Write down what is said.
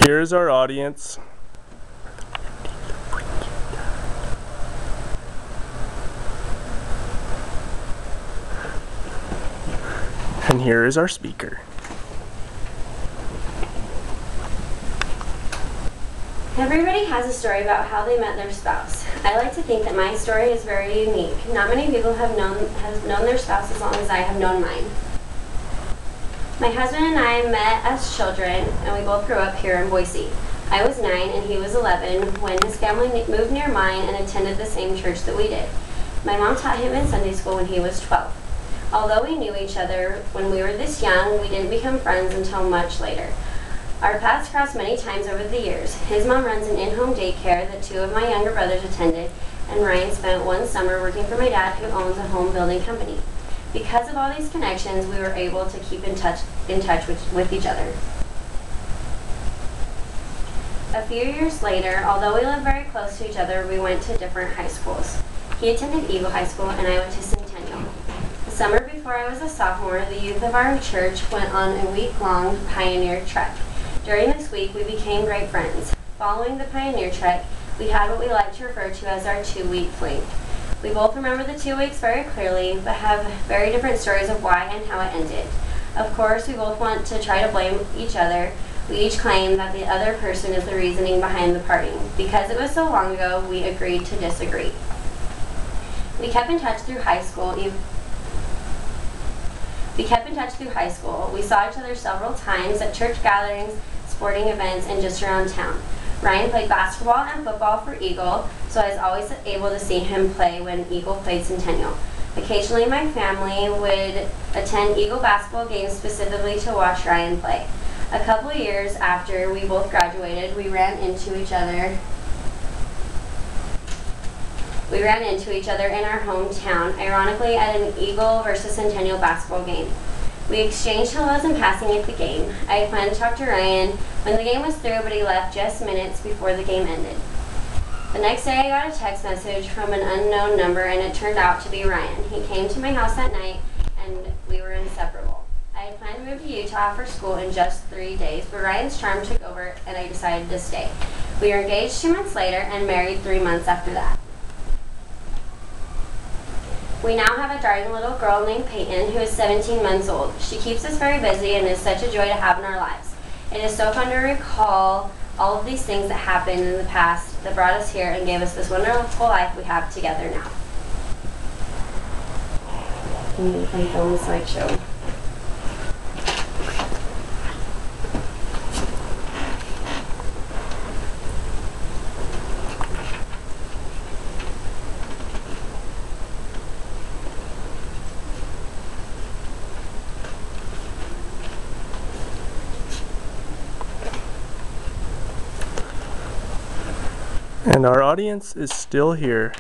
Here's our audience. And here is our speaker. Everybody has a story about how they met their spouse. I like to think that my story is very unique. Not many people have known their spouse as long as I have known mine. My husband and I met as children, and we both grew up here in Boise. I was 9 and he was 11 when his family moved near mine and attended the same church that we did. My mom taught him in Sunday school when he was 12. Although we knew each other when we were this young, we didn't become friends until much later. Our paths crossed many times over the years. His mom runs an in-home daycare that 2 of my younger brothers attended, and Ryan spent one summer working for my dad, who owns a home building company. Because of all these connections, we were able to keep in touch with each other. A few years later, although we lived very close to each other, we went to different high schools. He attended Eagle High School and I went to Centennial. The summer before I was a sophomore, the youth of our church went on a week-long Pioneer trek. During this week, we became great friends. Following the Pioneer trek, we had what we like to refer to as our 2-week fling. We both remember the 2 weeks very clearly, but have very different stories of why and how it ended. Of course, we both want to try to blame each other. We each claim that the other person is the reasoning behind the parting. Because it was so long ago, we agreed to disagree. We kept in touch through high school. We saw each other several times at church gatherings, sporting events, and just around town. Ryan played basketball and football for Eagle, so I was always able to see him play when Eagle played Centennial. Occasionally my family would attend Eagle basketball games specifically to watch Ryan play. A couple of years after we both graduated, we ran into each other in our hometown, ironically at an Eagle versus Centennial basketball game. We exchanged hellos in passing at the game. I had planned to talk to Ryan when the game was through, but he left just minutes before the game ended. The next day I got a text message from an unknown number, and it turned out to be Ryan. He came to my house that night and we were inseparable. I had planned to move to Utah for school in just 3 days, but Ryan's charm took over and I decided to stay. We were engaged 2 months later and married 3 months after that. We now have a darling little girl named Peyton who is 17 months old. She keeps us very busy and is such a joy to have in our lives. It is so fun to recall all of these things that happened in the past that brought us here and gave us this wonderful life we have together now. I'm going to film the slideshow. And our audience is still here.